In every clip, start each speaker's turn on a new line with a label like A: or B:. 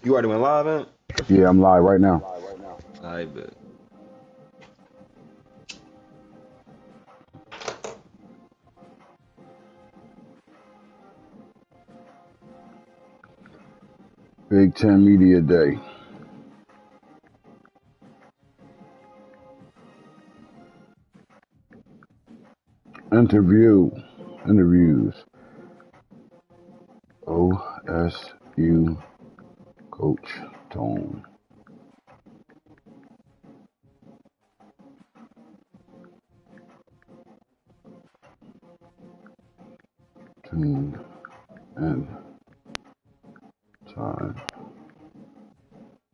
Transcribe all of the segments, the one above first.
A: You already went live, man?
B: Yeah, I'm live right now.
A: I bet.
B: Big 10 Media Day. Interviews. OSU Coach Tone. Tune and time.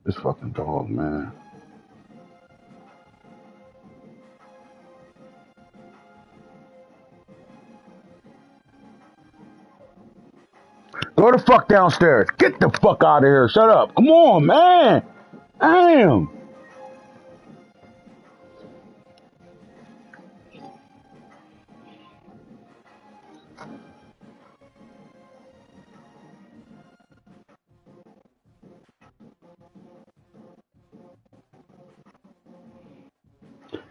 B: This fucking dog, man. Go the fuck downstairs. Get the fuck out of here. Shut up. Come on, man. Damn.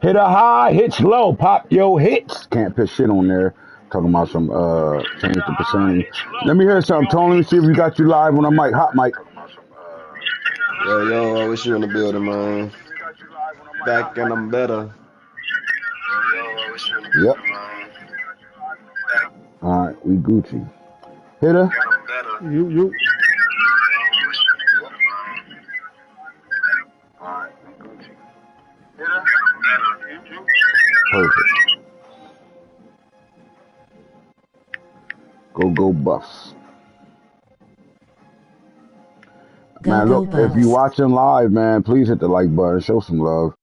B: Hit a high, hits low, pop your hits. Can't put shit on there. Talking about some change the percentage. Let me hear something, Tony. Let me see if we got you live on a mic, hot mic.
A: Yo, I wish you in the building, man. Back and I'm better.
B: Yep. All right, we Gucci. Hitta.
C: You.
B: Perfect. Go Buffs. Man, look, if you watching live, man, please hit the like button. Show some love.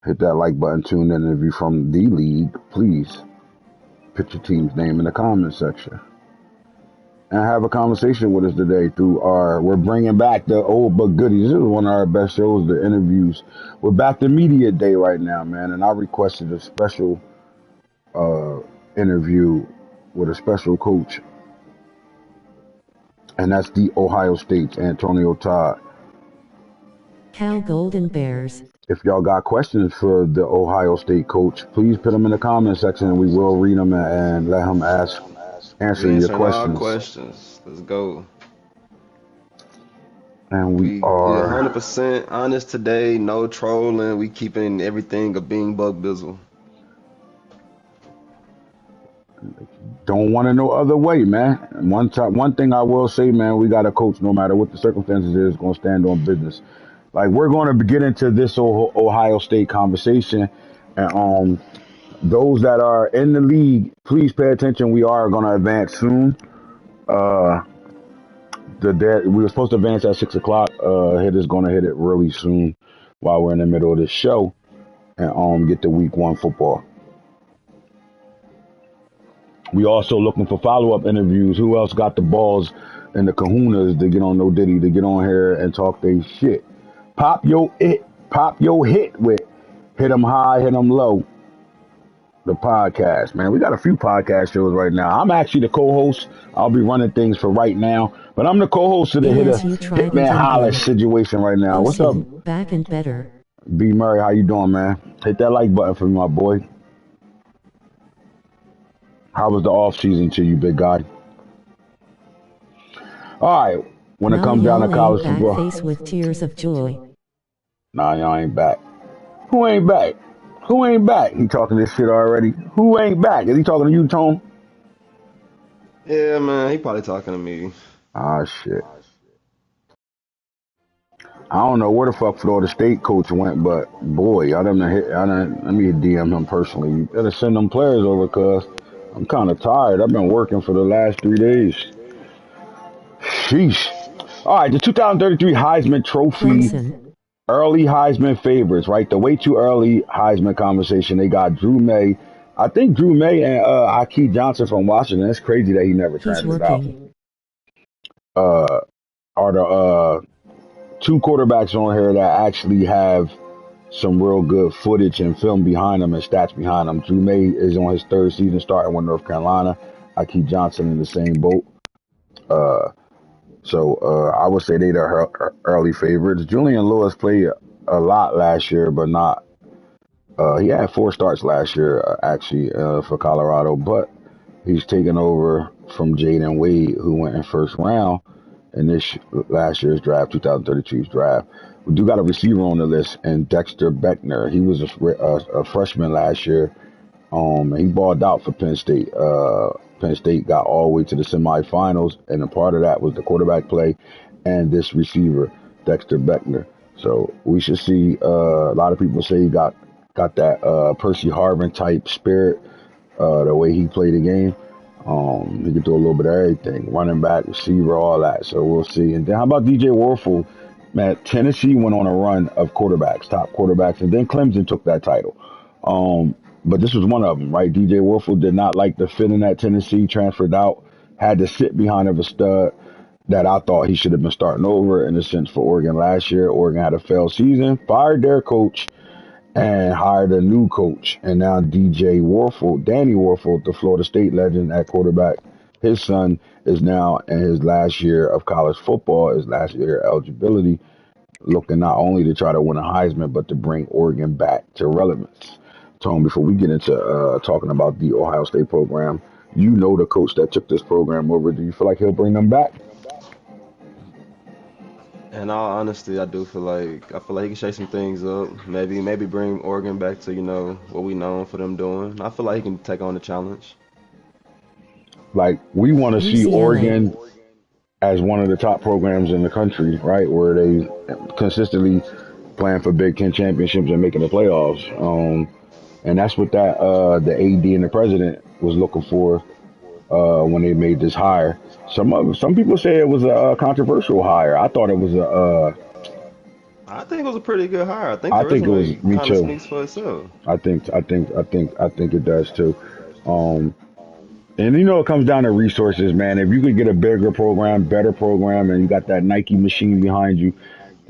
B: Hit that like button. Tune in. If you're from the league, please put your team's name in the comment section. And have a conversation with us today through we're bringing back the old but goodies. This is one of our best shows, the interviews. We're back to media day right now, man. And I requested a special interview with a special coach. And that's the Ohio State's Antonio Todd.
D: Cal Golden Bears.
B: If y'all got questions for the Ohio State coach, please put them in the comment section and we will read them and let him answer your questions.
A: All questions. Let's go.
B: And we are
A: 100% honest today. No trolling. We keeping everything a being bug bizzle.
B: Don't want to no other way, man. One thing I will say, man, we got a coach, no matter what the circumstances is, going to stand on business. Like, we're going to get into this Ohio State conversation, and those that are in the league, please pay attention. We are going to advance soon. We were supposed to advance at 6 o'clock. Hitter's going to hit it really soon while we're in the middle of this show, and get the week 1 football. We also looking for follow-up interviews. Who else got the balls and the kahunas to get on No Diddy, to get on here and talk their shit? Pop your hit with Hit 'em High, Hit 'em Low, the podcast, man. We got a few podcast shows right now. I'm actually the co-host. I'll be running things for right now, but I'm the co-host of the Hitman Holler situation right now. What's up?
D: Back and better.
B: B. Murray, how you doing, man? Hit that like button for me, my boy. How was the off season to you, big guy? All right, when it comes down to college football,
D: face with tears of joy.
B: Nah, y'all ain't back. Who ain't back? Who ain't back? He talking this shit already. Who ain't back? Is he talking to you, Tone?
A: Yeah, man, he probably talking to me.
B: Ah, shit. I don't know where the fuck Florida State coach went, but boy, let me DM him personally. You better send them players over, cuz I'm kind of tired. I've been working for the last 3 days. Sheesh. All right, the 2033 Heisman Trophy.
D: Clemson.
B: Early Heisman favorites, right? The way too early Heisman conversation. They got Drew May. I think Drew May and Akeem Johnson from Washington. It's crazy that he never transferred out. Are the 2 quarterbacks on here that actually have some real good footage and film behind them and stats behind them. Drew May is on his 3rd season starting with North Carolina. Akeem Johnson in the same boat. So I would say they're the early favorites. Julian Lewis played a lot last year, but not. He had 4 starts last year, actually, for Colorado, but he's taken over from Jaden Wade, who went in first round in this last year's draft, 2032's draft. We do got a receiver on the list, and Dexter Beckner. He was a freshman last year. He balled out for Penn State. Penn State got all the way to the semifinals, and a part of that was the quarterback play and this receiver, Dexter Beckner. So we should see. A lot of people say he got that Percy Harvin type spirit, the way he played the game. He can do a little bit of everything, running back, receiver, all that. So we'll see. And then how about DJ Warfel? Man, Tennessee went on a run of quarterbacks, top quarterbacks, and then Clemson took that title. But this was one of them, right? DJ Warfel did not like the fit in at Tennessee, transferred out, had to sit behind of a stud that I thought he should have been starting over in a sense for Oregon last year. Oregon had a failed season, fired their coach, and hired a new coach. And now DJ Warfel, Danny Warfel, the Florida State legend at quarterback, his son is now in his last year of college football, his last year of eligibility, looking not only to try to win a Heisman, but to bring Oregon back to relevance. Tone, before we get into talking about the Ohio State program, you know the coach that took this program over. Do you feel like he'll bring them back?
A: And all honesty, I feel like he can shake some things up. Maybe bring Oregon back to what we known for them doing. I feel like he can take on the challenge.
B: Like, we want to see
D: UCLA.
B: Oregon as one of the top programs in the country, right? Where they consistently playing for Big 10 championships and making the playoffs. And that's what the AD and the president was looking for when they made this hire. Some people say it was a controversial hire. I thought it was
A: I think it was a pretty good hire. I think
B: I
A: the
B: think it was
A: resume
B: me
A: kind of
B: too.
A: speaks for itself.
B: I think it does too. Um, and it comes down to resources, man. If you could get a bigger program, better program, and you got that Nike machine behind you,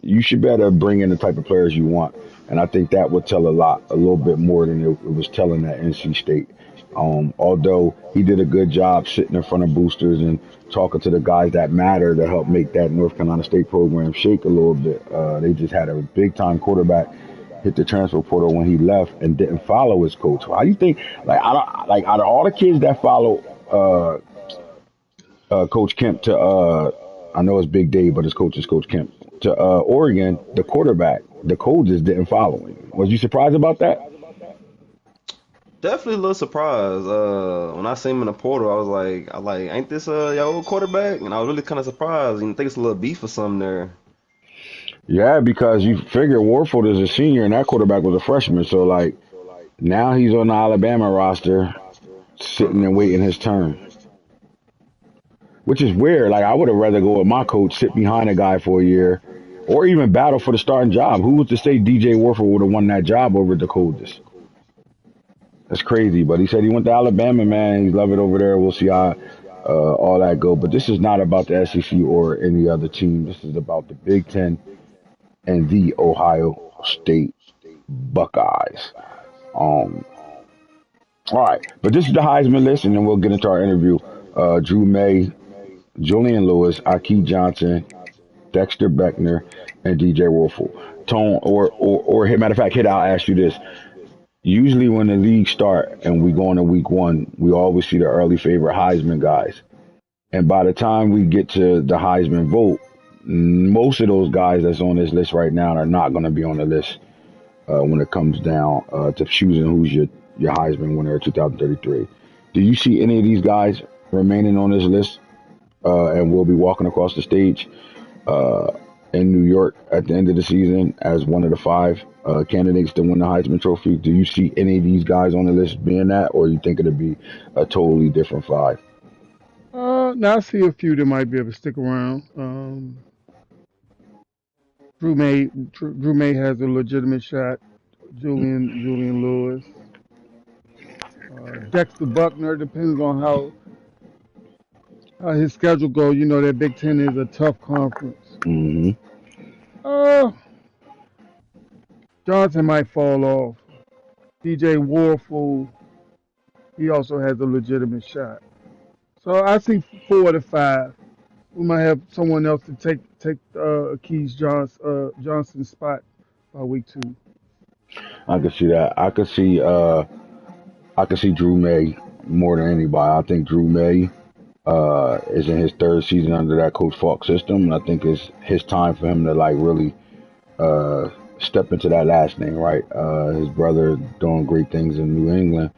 B: you should better bring in the type of players you want. And I think that would tell a little bit more than it was telling at NC State. Although he did a good job sitting in front of boosters and talking to the guys that matter to help make that North Carolina State program shake a little bit. They just had a big time quarterback hit the transfer portal when he left and didn't follow his coach. How do you think? Like out of all the kids that follow Coach Kemp to I know it's Big Dave, but his coach is Coach Kemp to Oregon, the quarterback, the coaches didn't follow him. Was you surprised about that?
A: Definitely a little surprised. When I seen him in the portal, I like, ain't this your old quarterback? And I was really kind of surprised. You think it's a little beef or something there.
B: Yeah, because you figure Warford is a senior and that quarterback was a freshman. So, like, now he's on the Alabama roster, sitting and waiting his turn, which is weird. Like, I would have rather go with my coach, sit behind a guy for a year, or even battle for the starting job. Who was to say DJ Warford would have won that job over the coaches? That's crazy. But he said he went to Alabama, man. He's love it over there. We'll see how all that go. But this is not about the SEC or any other team. This is about the Big 10 and the Ohio State Buckeyes. Um, all right, but this is the Heisman list, and then we'll get into our interview. Drew May, Julian Lewis, Aki Johnson, Dexter Beckner, and DJ Wolfle. Tone or matter of fact, hit. I'll ask you this. Usually, when the league start and we go into week 1, we always see the early favorite Heisman guys, and by the time we get to the Heisman vote, most of those guys that's on this list right now are not going to be on the list when it comes down to choosing who's your Heisman winner of 2033. Do you see any of these guys remaining on this list and will be walking across the stage uh, in New York at the end of the season as one of the 5 candidates to win the Heisman Trophy? Do you see any of these guys on the list being that, or you think it'll be a totally different 5?
C: Now I see a few that might be able to stick around. Drew May has a legitimate shot. Julian Lewis, Dexter Buckner depends on how his schedule goes. You know that Big 10 is a tough conference.
B: Mm-hmm.
C: Uh, Johnson might fall off. DJ Warfel, he also has a legitimate shot. So I see 4 to 5. we might have someone else to take Johnson's spot by week 2.
B: I could see that. I could see Drew May more than anybody. I think Drew May is in his third season under that Coach Falk system, and I think it's his time for him to like really uh, step into that last name, right? His brother doing great things in New England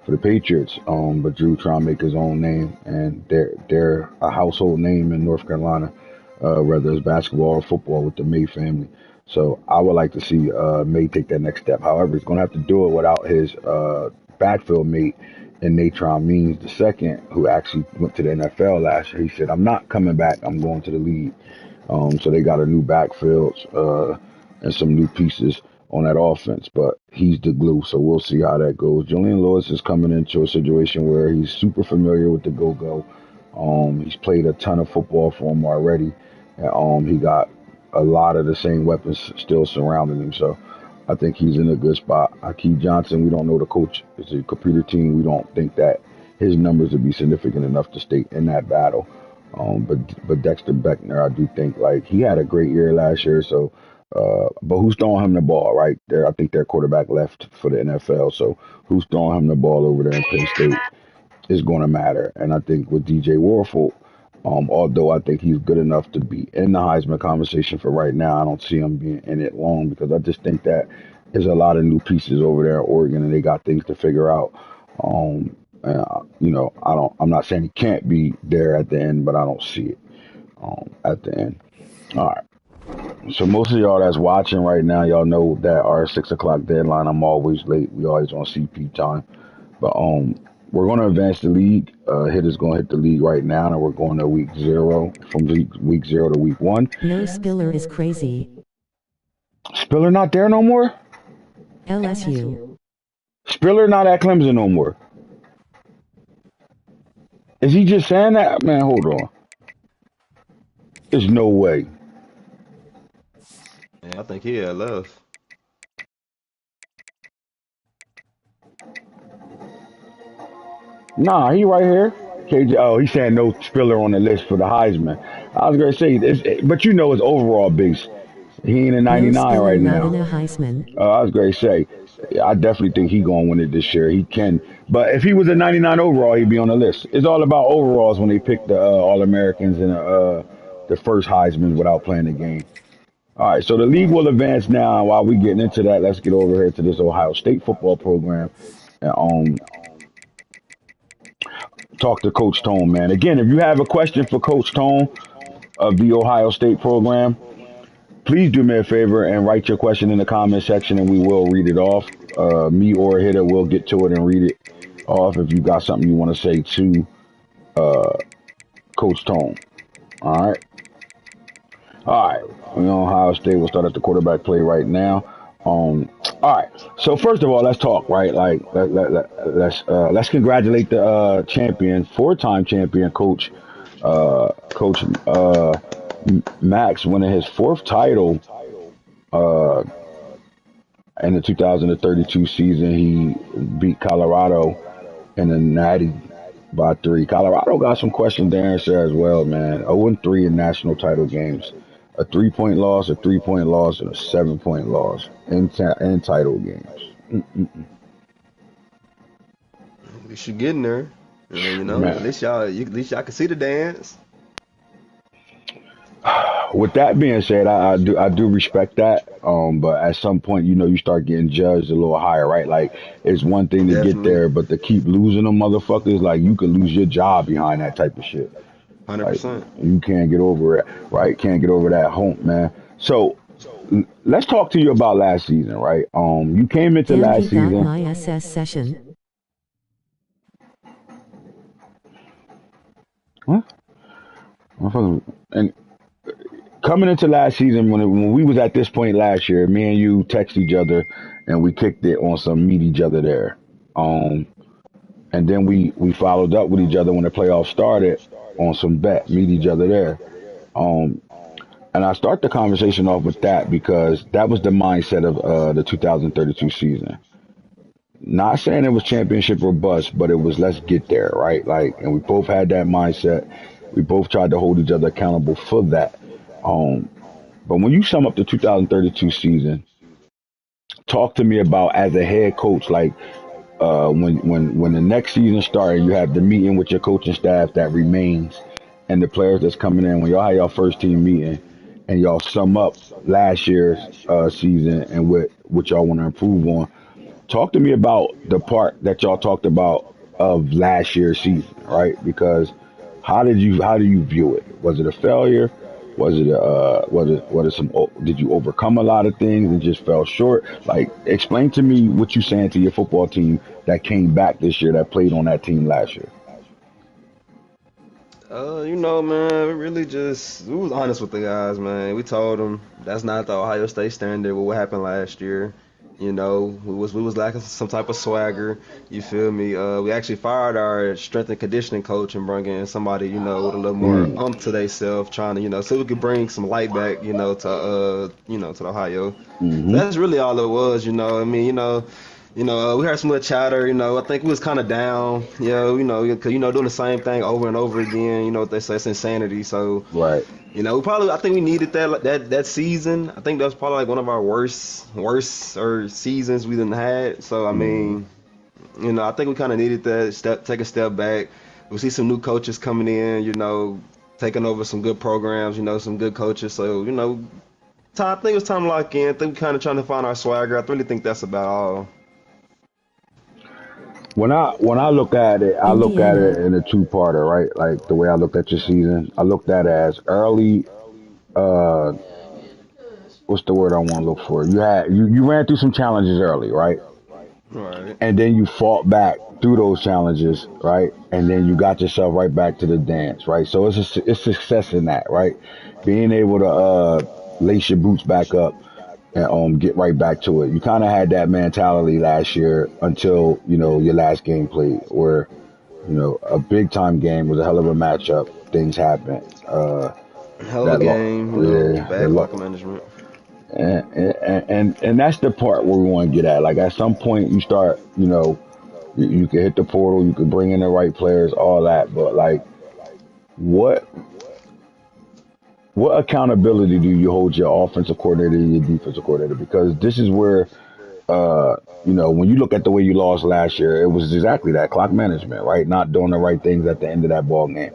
B: for the Patriots, but Drew trying to make his own name, and they're a household name in North Carolina, whether it's basketball or football with the May family. So I would like to see May take that next step. However, he's going to have to do it without his backfield mate and Natron Means the second, who actually went to the NFL last year. He said, "I'm not coming back. I'm going to the league." So they got a new backfield and some new pieces on that offense, but he's the glue. So we'll see how that goes. Julian Lewis is coming into a situation where he's super familiar with the go-go. He's played a ton of football for him already. And, he got a lot of the same weapons still surrounding him. So I think he's in a good spot. Akeem Johnson, we don't know the coach. It's a computer team. We don't think that his numbers would be significant enough to stay in that battle. But Dexter Beckner, I do think like he had a great year last year. So, but who's throwing him the ball, right? There, I think their quarterback left for the NFL. So who's throwing him the ball over there in Penn State is going to matter. And I think with DJ Warford, although I think he's good enough to be in the Heisman conversation for right now, I don't see him being in it long because I just think that there's a lot of new pieces over there in Oregon and they got things to figure out. I'm not saying he can't be there at the end, but I don't see it at the end. All right. So most of y'all that's watching right now, y'all know that our 6 o'clock deadline. I'm always late. We always on CP time, but we're going to advance the league. Hitter's going to hit the league right now, and we're going to week 0 from week 0 to week 1.
D: No Spiller is crazy.
B: Spiller not there no more.
D: LSU.
B: Spiller not at Clemson no more. Is he just saying that? Man, hold on. There's no way.
A: Yeah, I think he had left.
B: Nah, he right here. KJ, oh, he's saying no Spiller on the list for the Heisman. I was gonna say, but you know his overall base. He ain't a
D: No
B: 99
D: Spiller
B: right
D: not in
B: now.
D: a Heisman.
B: I was gonna say, I definitely think he gonna win it this year. He can, but if he was a 99 overall, he'd be on the list. It's all about overalls when they pick the All Americans and the first Heisman without playing the game. All right, so the league will advance now. While we getting into that, let's get over here to this Ohio State football program and talk to Coach Tone, man. Again, if you have a question for Coach Tone of the Ohio State program, please do me a favor and write your question in the comment section, and we will read it off. Me or Hitta will get to it and read it off if you got something you want to say to Coach Tone. All right. All right. We on Ohio State. We'll start at the quarterback play right now. All right. So first of all, let's talk. Right. Like let's congratulate the champion, 4-time champion, Coach Max, winning his 4th title uh, in the 2032 season. He beat Colorado in the Natty by 3. Colorado got some questions to answer as well, man. 0-3 in national title games. A 3-point loss, a 3-point loss, and a 7-point loss in title games.
A: At least you getting there. At
B: Man,
A: least y'all can see the dance.
B: with that being said, I do respect that. But at some point, you start getting judged a little higher, right? Like it's one thing to get
A: Definitely.
B: there, but to keep losing them motherfuckers, like you could lose your job behind that type of shit. Like
A: 100%.
B: you can't get over it, right? Can't get over that hump, man. So let's talk to you about last season, right? You came into
D: Damn, he
B: last
D: got
B: season.
D: my SS session.
B: Huh? And coming into last season, when we was at this point last year, me and you text each other and we kicked it on some meet each other there. Um, and then we followed up with each other when the playoffs started on some bet meet each other there. Um, and I start the conversation off with that because that was the mindset of the 2032 season. Not saying it was championship or bust, but it was let's get there, right? Like, and we both had that mindset. We both tried to hold each other accountable for that. Um, but when you sum up the 2032 season, talk to me about as a head coach, like when the next season started, you have the meeting with your coaching staff that remains, and the players that's coming in. When y'all had your first team meeting, and y'all sum up last year's season and what y'all want to improve on. Talk to me about the part that y'all talked about of last year's season, right? Because how do you view it? Was it a failure? Was it some? Did you overcome a lot of things and just fell short? Like, explain to me what you saying to your football team that came back this year that played on that team last year.
A: Man, we really just we was honest with the guys, man. We told them that's not the Ohio State standard with what happened last year. We was lacking some type of swagger. You feel me? We actually fired our strength and conditioning coach and brought in somebody, with a little more
B: Mm,
A: to themselves, trying to, so we could bring some light back, to Ohio. So
B: mm-hmm.
A: that's really all it was, I mean, we heard some little chatter. I think we was kind of down. Cause doing the same thing over and over again. You know what they say, it's insanity. So,
B: Right.
A: I think we needed that season. I think that was probably like one of our worst or seasons we done had. So, I
B: Mm-hmm.
A: mean, I think we kind of needed take a step back. We see some new coaches coming in. Taking over some good programs. Some good coaches. So, I think it's time to lock in. I think we kind of trying to find our swagger. I really think that's about all.
B: When I look at it, I look at it
D: Indiana.
B: in a two-parter, right? Like the way I looked at your season, I looked at it as early. Uh, what's the word I want to look for? You ran through some challenges early, right?
A: Right.
B: And then you fought back through those challenges, right? And then you got yourself right back to the dance, right? So it's success in that, right? Being able to lace your boots back up and get right back to it. You kind of had that mentality last year until your last game played, where a big time game was a hell of a matchup. Things happen.
A: Hell of a
B: That
A: game,
B: yeah,
A: bad clock management.
B: and that's the part where we want to get at. Like at some point, you start, you can hit the portal, you can bring in the right players, all that. But like, what what accountability do you hold your offensive coordinator and your defensive coordinator? Because this is where, uh, when you look at the way you lost last year, it was exactly that clock management, right? Not doing the right things at the end of that ball game.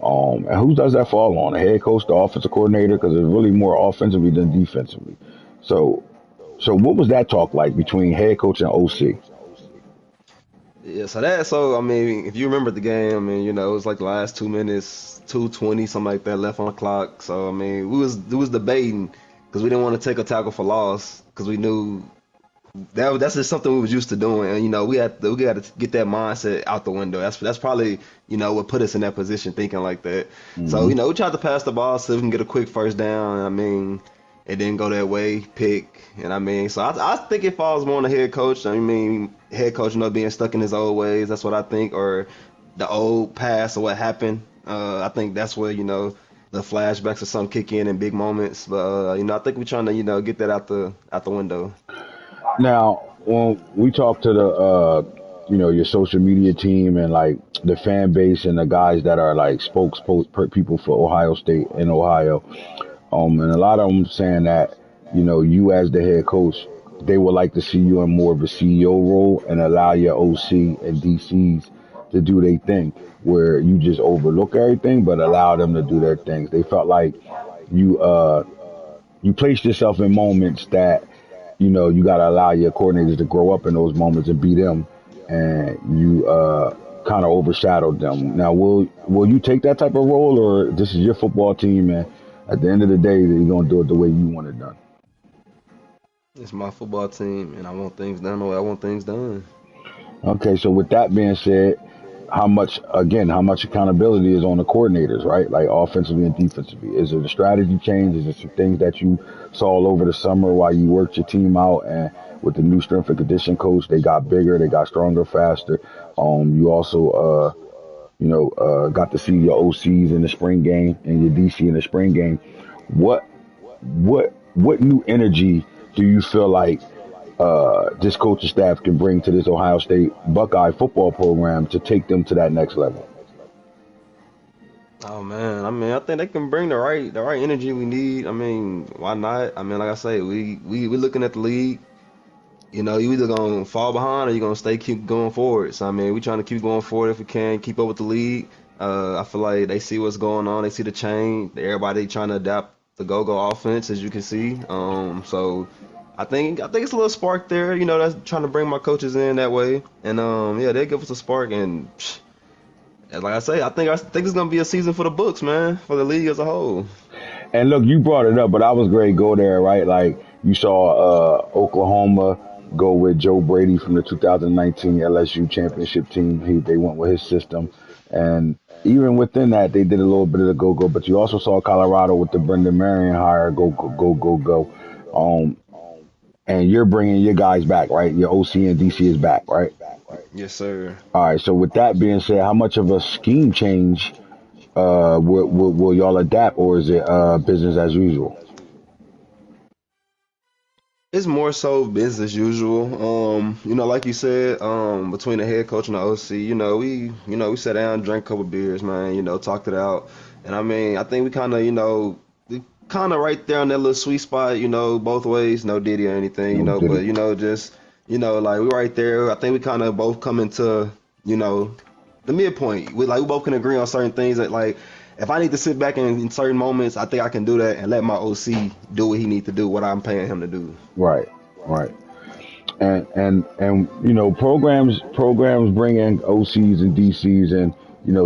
B: And who does that fall on? The head coach, the offensive coordinator, because it's really more offensively than defensively. So, so what was that talk like between head coach and OC?
A: Yeah, so I mean, if you remember the game, I mean, it was like the last 2 minutes, 2:20, something like that left on the clock. So I mean, we was debating because we didn't want to take a tackle for loss because we knew that's just something we was used to doing, and we got to get that mindset out the window. That's probably what put us in that position thinking like that. So
B: Hmm.
A: we tried to pass the ball so we can get a quick first down. And I mean, it didn't go that way. Pick, and I mean, so I think it falls more on the head coach. I mean, head coach, being stuck in his old ways. That's what I think, or the old past or what happened. I think that's where the flashbacks or something kick in big moments. But I think we're trying to get that out the window.
B: Now, when we talk to the, your social media team and like the fan base and the guys that are like people for Ohio State and Ohio, and a lot of them saying that, you as the head coach, they would like to see you in more of a CEO role and allow your OC and DCs to do their thing, where you just overlook everything but allow them to do their things. They felt like you you placed yourself in moments that you got to allow your coordinators to grow up in those moments and be them, and you kind of overshadowed them. Now, will you take that type of role, or this is your football team, and at the end of the day, you're gonna do it the way you want it done?
A: It's my football team, and I want things done the way I want things done.
B: Okay, so with that being said, how much accountability is on the coordinators, right? Like offensively and defensively. Is it a strategy change? Is it some things that you saw all over the summer while you worked your team out and with the new strength and condition coach, they got bigger, they got stronger, faster. You also, got to see your OCs in the spring game and your DC in the spring game. What, what new energy do you feel like this coaching staff can bring to this Ohio State Buckeye football program to take them to that next level?
A: Oh man, I mean, I think they can bring the right energy we need. I mean, why not? I mean, like I say, we looking at the league. You either gonna fall behind or you gonna keep going forward. So I mean, we trying to keep going forward if we can, keep up with the league. I feel like they see what's going on, they see the change. Everybody trying to adapt the go-go offense, as you can see. So I think it's a little spark there. That's trying to bring my coaches in that way, and yeah, they give us a spark. And like I say, I think it's gonna be a season for the books, man, for the league as a whole.
B: And look, you brought it up, but I was great to go there, right? Like you saw Oklahoma go with Joe Brady from the 2019 LSU championship team. They went with his system, and even within that, they did a little bit of the go go. But you also saw Colorado with the Brendan Marion hire, go go go go go. Um, and you're bringing your guys back, right? Your OC and DC is back, right?
A: Yes, sir.
B: All right. So with that being said, how much of a scheme change will y'all adapt, or is it business as usual?
A: It's more so business as usual. Like you said, between the head coach and the OC, we sat down, drank a couple beers, man, talked it out. And I mean, I think we kind of right there on that little sweet spot, both ways, no Diddy or anything,
B: No, did
A: but
B: it?
A: just, like we right there. I think we kind of both come into, you know, the midpoint. We both can agree on certain things that like if I need to sit back in certain moments, I think I can do that and let my OC do what he need to do, what I'm paying him to do.
B: Right, right. And programs bring in OCs and DCs, and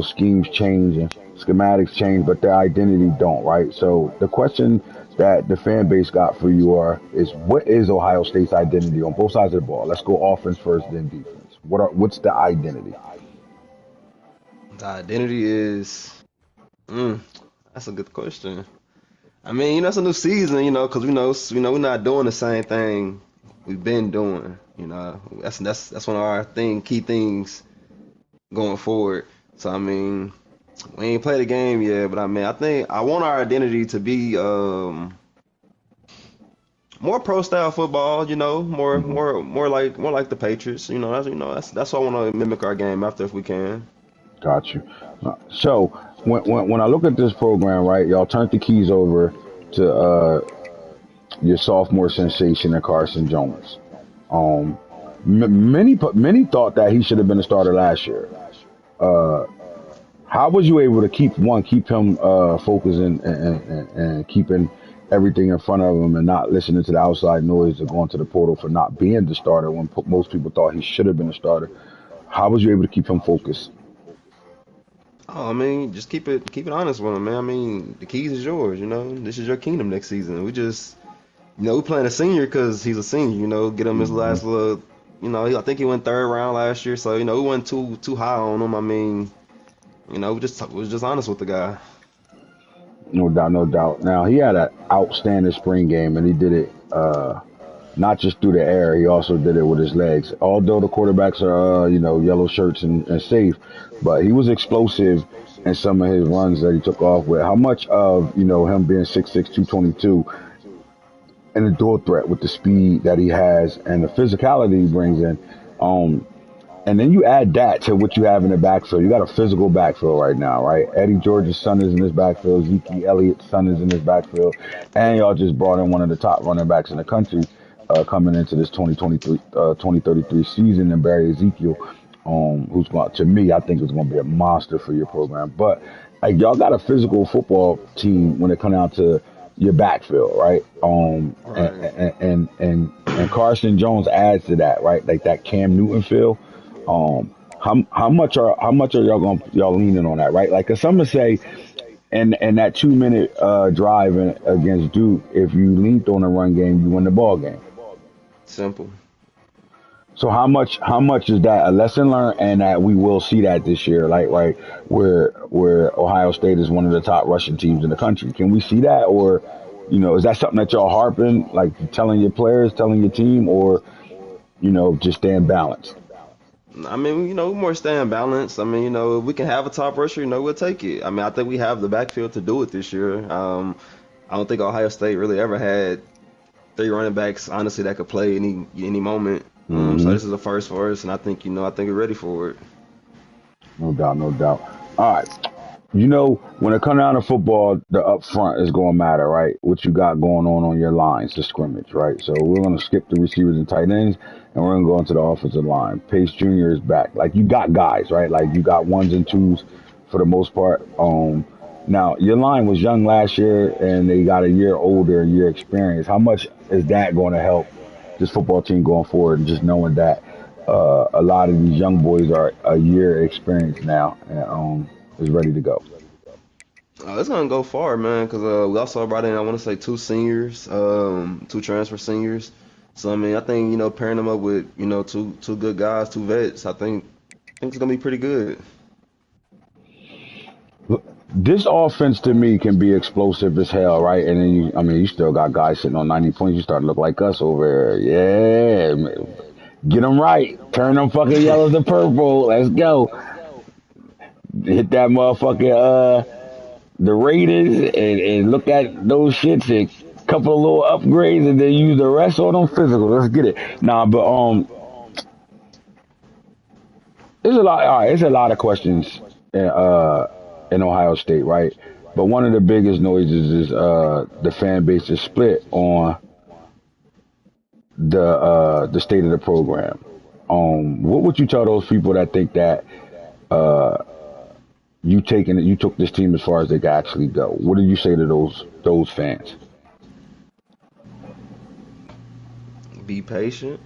B: schemes change and schematics change, but their identity don't, right? So the question that the fan base got for you is what is Ohio State's identity on both sides of the ball? Let's go offense first, then defense. What's the identity?
A: The identity is, mm, that's a good question. I mean, it's a new season, because we know we're not doing the same thing we've been doing. That's one of our key things going forward. So I mean, we ain't played the game yet, but I mean, I think I want our identity to be more pro style football. More
B: Hmm.
A: more like the Patriots. That's why I want to mimic our game after if we can.
B: Got you. So when I look at this program, right, y'all turned the keys over to your sophomore sensation and Carson Jones. Um, many thought that he should have been a starter last year. Uh, how was you able to keep him focused and keeping everything in front of him and not listening to the outside noise of going to the portal for not being the starter when most people thought he should have been a starter? How was you able to keep him focused?
A: Oh, I mean, just keep it honest with him, man. I mean, the keys is yours. This is your kingdom next season. We just we playing a senior because he's a senior. Get him his
B: Hmm.
A: last little. I think he went third round last year, so we went too high on him. I mean, we was just honest with the guy.
B: No doubt, no doubt. Now he had an outstanding spring game, and he did it not just through the air. He also did it with his legs. Although the quarterbacks are, yellow shirts and safe, but he was explosive in some of his runs that he took off with. How much of him being 6'6", 222, and a dual threat with the speed that he has and the physicality he brings in. Um, and then you add that to what you have in the backfield. You got a physical backfield right now, right? Eddie George's son is in his backfield. Zeke Elliott's son is in his backfield. And y'all just brought in one of the top running backs in the country coming into this 2033 season, and Barry Ezekiel, who's going to me, I think is going to be a monster for your program. But like y'all got a physical football team when it comes down to your backfield, right?
A: Right.
B: And Carson Jones adds to that, right? Like that Cam Newton feel. How much are y'all leaning on that, right? Like, 'cause some would say, and that 2 minute drive against Duke, if you leaned on the run game, you win the ball game.
A: Simple.
B: So how much is that a lesson learned, and that we will see that this year, like right where Ohio State is one of the top rushing teams in the country? Can we see that, or is that something that y'all harping, like telling your players, telling your team, or just staying balanced?
A: I mean, we're more staying balanced. I mean, if we can have a top rusher, we'll take it. I mean, I think we have the backfield to do it this year. I don't think Ohio State really ever had three running backs, honestly, that could play any moment. So
B: Hmm.
A: this is the first for us, and I think we're ready for it.
B: No doubt, no doubt. All right. when it comes down to football, the up front is going to matter, right? What you got going on your lines, the scrimmage, right? So we're going to skip the receivers and tight ends, and we're going to go into the offensive line. Pace Jr. is back. Like, you got guys, right? Like, you got ones and twos for the most part. Now, your line was young last year, and they got a year older, a year experience. How much is that going to help this football team going forward, and just knowing that a lot of these young boys are a year experience now and is ready to go?
A: It's gonna go far, man. Cause we also brought in, I want to say, two seniors, two transfer seniors. So I mean, I think pairing them up with two good guys, two vets. I think it's gonna be pretty good.
B: This offense to me can be explosive as hell, right? And then you still got guys sitting on 90 points. You start to look like us over here. Yeah, man. Get them right. Turn them fucking yellow to purple. Let's go. Hit that motherfucking the Raiders and look at those shits and couple of little upgrades and then use the rest on them physical. Let's get it. Nah, but there's a lot. All right, there's a lot of questions in Ohio State, right? But one of the biggest noises is the fan base is split on the state of the program. What would you tell those people that think that uh, you took this team as far as they could actually go? What do you say to those fans?
A: Be patient.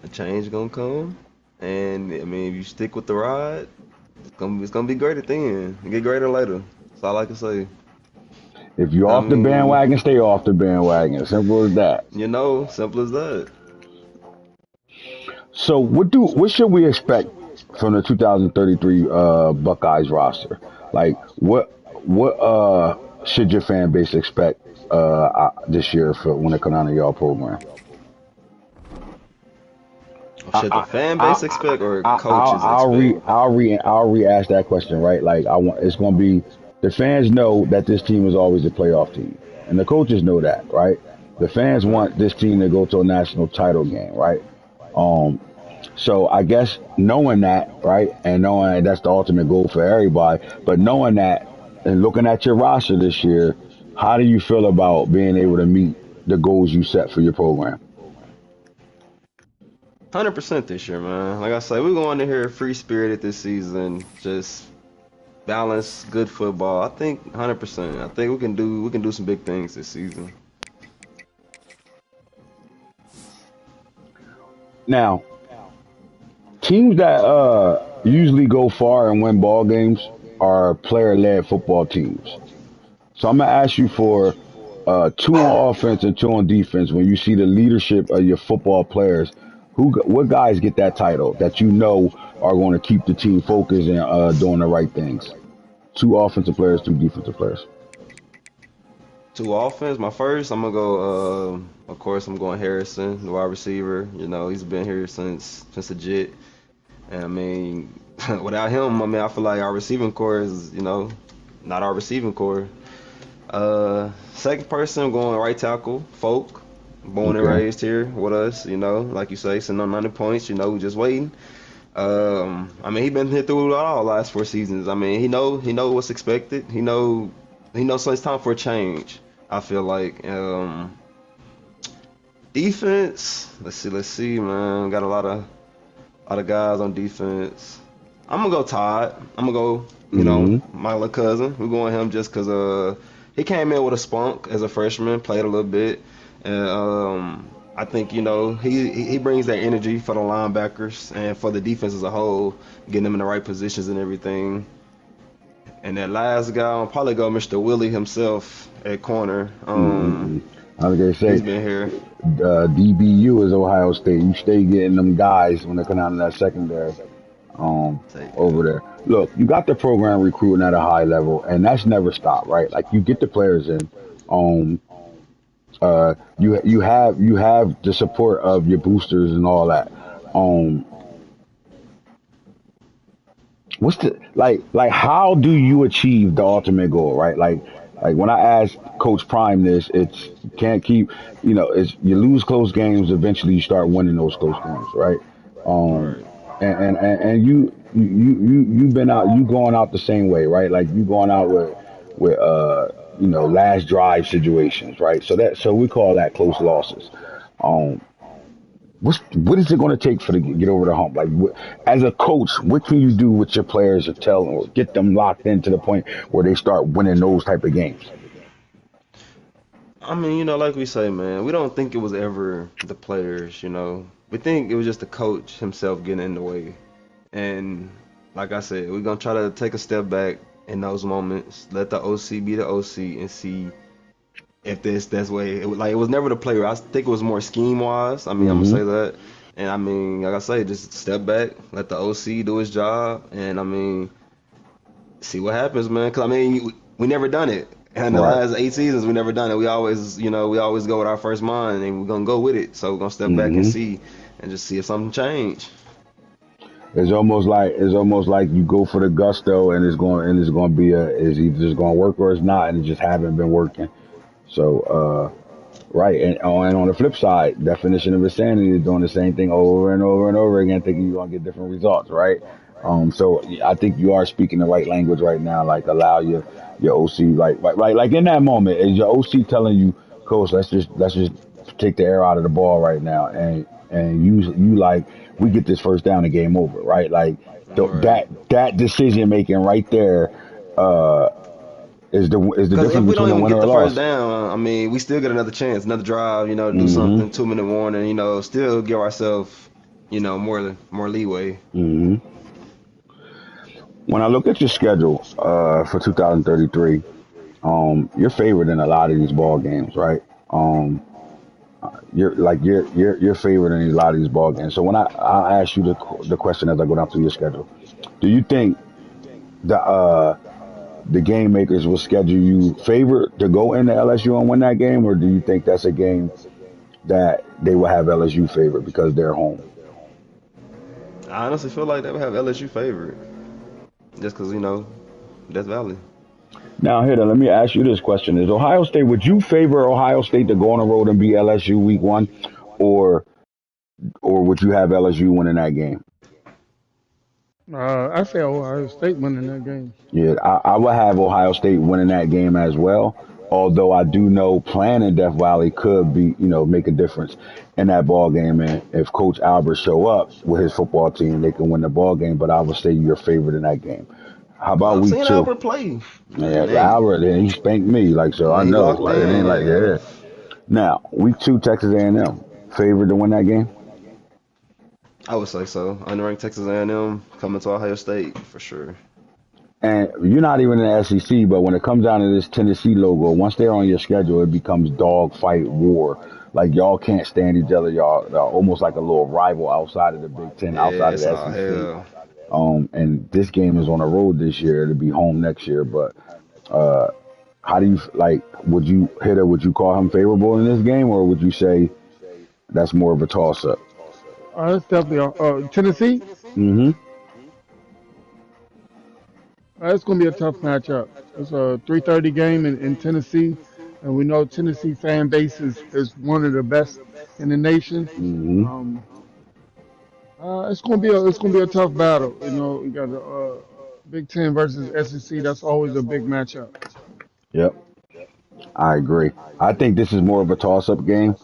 A: A change gonna come, and I mean, if you stick with the ride, it's gonna be great at the end. Get greater later. That's all I can say.
B: If you're
A: I
B: off the
A: mean,
B: bandwagon, stay off the bandwagon. Simple as that.
A: simple as that.
B: So what should we expect from the 2033 Buckeyes roster? Like what should your fan base expect this year for when it comes down to y'all program?
A: Should the
B: I,
A: fan
B: I,
A: base expect or
B: I'll
A: coaches expect?
B: I'll re-ask that question, right? Like it's going to be the fans know that this team is always a playoff team, and the coaches know that, right? The fans
A: Right.
B: want this team to go to a national title game, right? Um, so I guess knowing that, right, and knowing that's the ultimate goal for everybody, but knowing that and looking at your roster this year, how do you feel about being able to meet the goals you set for your program?
A: 100% this year, man. Like I say, we're going in here free spirited this season. Just balance, good football. I think 100%. I think we can do some big things this season.
B: Now, teams that usually go far and win ball games are player-led football teams. So I'm gonna ask you for two on offense and two on defense. When you see the leadership of your football players, what guys get that title that you know are going to keep the team focused and doing the right things? Two offensive players, two defensive players.
A: To offense, my first, I'm gonna go. Of course, I'm going Harrison, the wide receiver. He's been here since the Jit. And I mean, without him, I mean, I feel like our receiving core is, not our receiving core. Second person, I'm going right tackle, Folk, born and
B: Okay.
A: raised here with us. Like you say, sitting on 90 points. We just waiting. I mean, he been here through it all last 4 seasons. I mean, he know what's expected. He knows so it's time for a change. I feel like defense. Let's see, man. Got a lot of guys on defense. I'm gonna go Todd. I'm gonna go,
B: Hmm.
A: my little cousin. We're going him just because he came in with a spunk as a freshman, played a little bit, and I think he brings that energy for the linebackers and for the defense as a whole, getting them in the right positions and everything. And that last guy, I'll probably go Mr. Willie himself at corner.
B: Mm-mm. I was gonna
A: He's
B: say,
A: been here.
B: DBU is Ohio State. You stay getting them guys when they come out in that secondary um,
A: Take
B: over there. Look, you got the program recruiting at a high level, and that's never stopped, right? Like you get the players in. Um, you have the support of your boosters and all that. Um, what's the like? How do you achieve the ultimate goal, right? Like when I asked Coach Prime this, it's you can't keep, it's you lose close games. Eventually, you start winning those close games, right? Um,
A: Right.
B: And you've been out, you going out the same way, right? Like you going out with last drive situations, right? So we call that close losses. Um, what is it going to take for to get over the hump? Like as a coach, what can you do with your players to tell or get them locked in to the point where they start winning those type of games?
A: I mean, like we say, man, we don't think it was ever the players. We think it was just the coach himself getting in the way. And like I said, we're gonna try to take a step back in those moments, let the OC be the OC, and see if that's way. It was never the player. I think it was more scheme wise. I mean, I'm gonna
B: Hmm.
A: say that. And I mean, like I say, just step back, let the OC do his job, and I mean, see what happens, man. Cause I mean, we never done it. In the
B: Right.
A: last 8 seasons, we never done it. We always go with our first mind, and we're gonna go with it. So we're gonna step back and
B: Hmm.
A: see, and just see if something change.
B: It's almost like you go for the gusto and it's going to be is either just going to work or it's not, and it just haven't been working. So right, and on the flip side, definition of insanity is doing the same thing over and over and over again, thinking you're gonna get different results, right? So I think you are speaking the right language right now. Like allow your OC, like in that moment, is your OC telling you, Coach, let's just take the air out of the ball right now, and you like we get this first down and game over, right? Like
A: Right.
B: that decision making right there uh, is the
A: Because if
B: difference
A: we don't
B: between a
A: even
B: winner
A: get
B: or
A: the first
B: loss.
A: down, I mean, we still get another chance, another drive, do
B: Hmm.
A: something, 2 minute warning, still give ourselves, more leeway.
B: Hmm. When I look at your schedule for 2033, you're favored in a lot of these ball games, right? Um, you're favored in a lot of these ball games. So when I ask you the question as I go down through your schedule, do you think the game makers will schedule you favored to go into LSU and win that game, or do you think that's a game that they will have LSU favored because they're home?
A: I honestly feel like they would have LSU favored, just because, Death Valley.
B: Now, Hitta, let me ask you this question: is Ohio State? Would you favor Ohio State to go on the road and beat LSU week one, or would you have LSU winning that game?
C: I say Ohio State winning that game.
B: Yeah, I would have Ohio State winning that game as well. Although I do know playing in Death Valley could be, make a difference in that ball game. And if Coach Albert show up with his football team, they can win the ball game. But I would say you're favored in that game. How about
A: I've
B: week
A: seen
B: two?
A: Albert play,
B: Yeah,
A: and hey,
B: Albert, he spanked me, like so. I
A: he
B: know,
A: locked
B: like it ain't
A: in,
B: like
A: yeah.
B: yeah. Now week two, Texas A&M favored to win that game.
A: I would say so. Unranked Texas A&M coming to Ohio State for sure.
B: And you're not even in the SEC, but when it comes down to this Tennessee logo, once they're on your schedule, it becomes dog fight war. Like y'all can't stand each other. Y'all are almost like a little rival outside of the Big 10, outside
A: Yeah,
B: of
A: it's
B: the
A: all
B: SEC.
A: hell.
B: And this game is on the road this year to be home next year. But uh, how do you like? Would you hit her? Would you call him favorable in this game, or would you say that's more of a toss up?
C: That's definitely Tennessee.
B: Mm-hmm.
C: It's going to be a tough matchup. It's a 3:30 game in Tennessee, and we know Tennessee fan base is one of the best in the nation.
B: Mm-hmm.
C: Um, it's gonna be a tough battle. You got the Big Ten versus SEC. That's always a big matchup.
B: Yep. I agree. I think this is more of a toss-up game.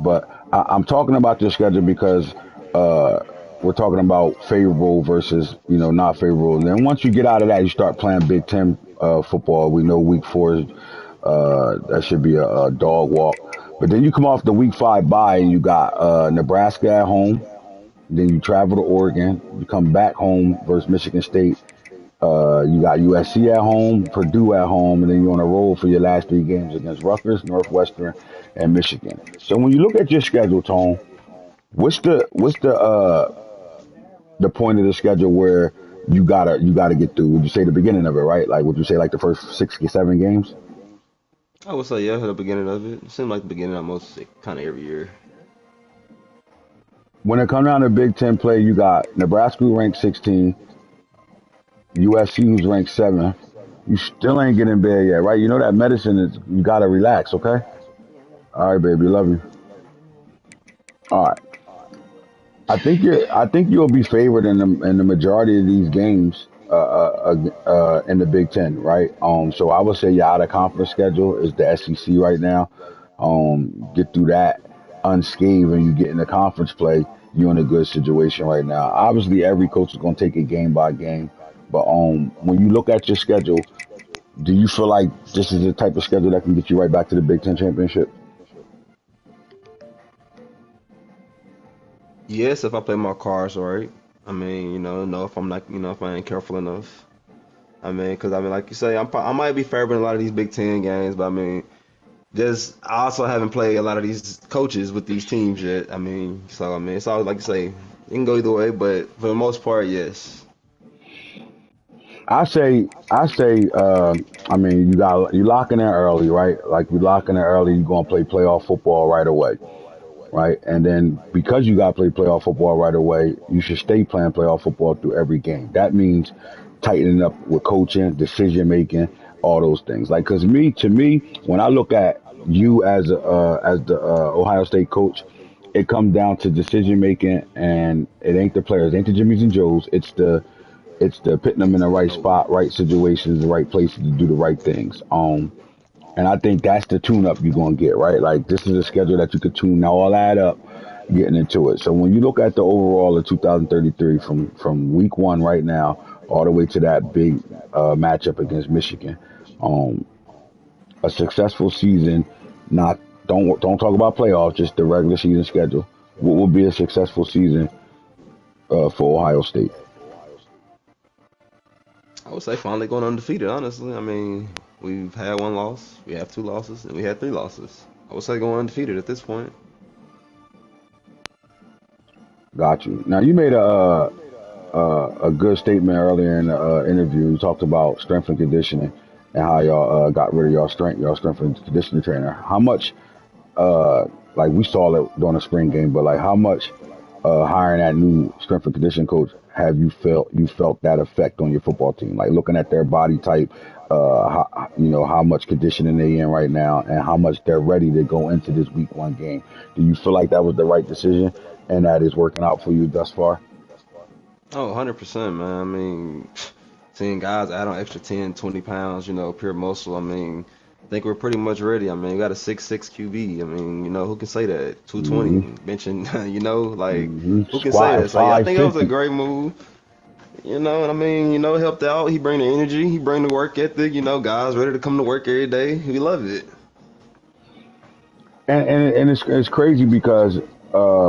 B: But I'm talking about this schedule because uh, we're talking about favorable versus not favorable. And then once you get out of that, you start playing Big 10 football. We know week four is that should be a dog walk. But then you come off the week five bye and you got Nebraska at home. Then you travel to Oregon. You come back home versus Michigan State. You got USC at home, Purdue at home, and then you're on a roll for your last three games against Rutgers, Northwestern, and Michigan. So when you look at your schedule, Tone, what's the point of the schedule where you gotta get through? Would you say the beginning of it, right? Like would you say like the first 6 or 7 games?
A: I would say yeah, at the beginning of it. It seemed like the beginning almost kind of every year.
B: When it comes down to Big 10 play, you got Nebraska who ranked 16, USC who's ranked 7. You still ain't getting bed yet, right? You know that medicine is you gotta relax, okay? All right, baby, love you. All right. I think you'll be favored in the majority of these games in the Big Ten, right? So I would say your out of conference schedule is the SEC right now. Get through that unscathed, and you get in the conference play. You're in a good situation right now. Obviously, every coach is going to take it game by game, but when you look at your schedule, do you feel like this is the type of schedule that can get you right back to the Big Ten championship?
A: Yes, if I play my cards right. I mean, no, if I'm not, if I ain't careful enough. I mean, because I mean, like you say, I might be favoring a lot of these Big Ten games, but I mean, just I also haven't played a lot of these coaches with these teams yet. I mean, so I mean, it's always like you say, it can go either way, but for the most part, yes.
B: I say, I mean, you locking in early, right? Like you locking in early, you're gonna play playoff football right away, right? And then because you got to play playoff football right away, you should stay playing playoff football through every game. That means tightening up with coaching, decision making, all those things. Like, cause to me, when I look at you as the Ohio State coach, it comes down to decision making, and it ain't the players, it ain't the Jimmys and Joes. It's the putting them in the right
A: No.
B: spot, right situations, the right places to do the right things. And I think that's the tune up you're gonna get, right? Like this is a schedule that you could tune all that up getting into it. So when you look at the overall of 2033 from week one right now all the way to that big matchup against Michigan, um, a successful season, not don't talk about playoffs, just the regular season schedule. What will be a successful season for Ohio State?
A: I would say finally going undefeated, honestly. I mean, we've had one loss, we have two losses, and we had three losses. I would say going undefeated at this point.
B: Got you. Now you made a good statement earlier in the interview. You talked about strength and conditioning and how y'all got rid of y'all strength and conditioning trainer. How much, uh, like we saw it during the spring game, but like how much hiring that new strength and conditioning coach have you felt that effect on your football team? Like looking at their body type, you know how much conditioning they in right now, and how much they're ready to go into this week one game. Do you feel like that was the right decision and that is working out for you thus far?
A: Oh, 100%, man. I mean, seeing guys add on extra 10, 20 pounds, pure muscle, I mean, I think we're pretty much ready. I mean, we got a 6'6" QB. I mean, who can say that? 220
B: Hmm.
A: benching, like, who can say
B: Squat
A: that? So, yeah, I
B: five
A: think that was a
B: fifty.
A: great move. And I mean, helped out. He bring the energy, he bring the work ethic, guys ready to come to work every day. We love it.
B: And it's crazy because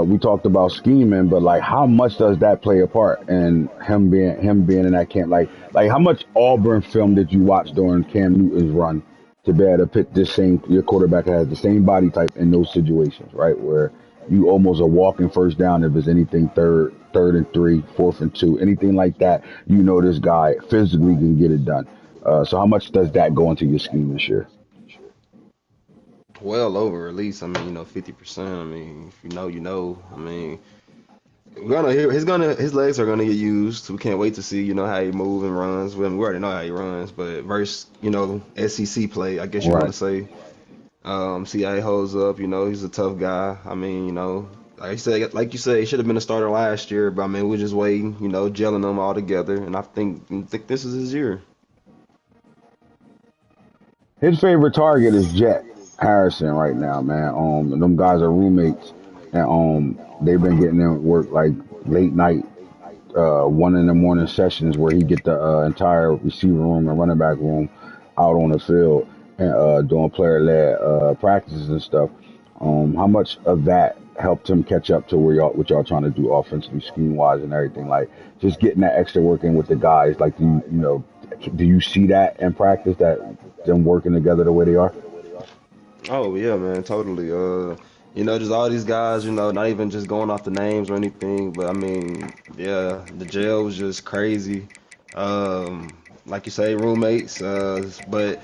B: we talked about scheming, but like how much does that play a part in him being in that camp? Like how much Auburn film did you watch during Cam Newton's run to be able to put this same your quarterback that has the same body type in those situations, right? Where you almost a walking first down if it's anything third and three, fourth and two, anything like that. You know this guy physically can get it done. So how much does that go into your scheme this year?
A: Well over, at least, I mean, 50%. I mean, if you know, you know. I mean, his legs are gonna get used. We can't wait to see how he move and runs. Well, we already know how he runs, but versus SEC play, I guess you want
B: Right.
A: to say. See how he holds up. He's a tough guy. I mean, like you said, he should have been a starter last year, but I mean, we're just waiting. Gelling them all together, and I think this is his year.
B: His favorite target is Jet Harrison right now, man. Them guys are roommates, and they've been getting them work like late night, one in the morning sessions where he get the entire receiver room and running back room out on the field and doing player led practices and stuff. How much of that helped him catch up to where y'all what y'all trying to do offensively, scheme wise, and everything? Like just getting that extra work in with the guys. Like do you see that in practice that them working together the way they are?
A: Oh yeah, man, totally. Just all these guys, not even just going off the names or anything, but I mean, yeah, the jail was just crazy. Like you say, roommates, but